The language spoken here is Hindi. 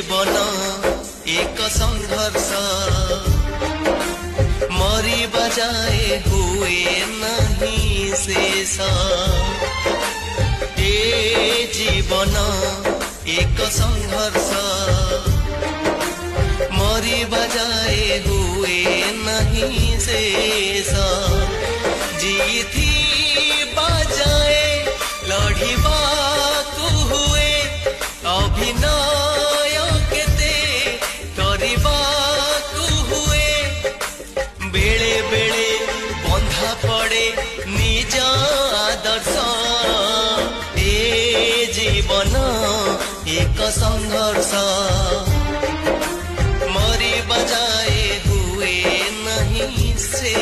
जीवन एक संघर्ष मरी बजाए हुए नहीं शेष ए जीवन एक संघर्ष मरी बजाए हुए नहीं शेष जीथी बजाए लड़िबा हुए अभिनय केते करबाकू हुए बेले बेले बंधा पड़े निज आदर्श ए जीवन एक संघर्ष मरी बजाए हुए नहीं से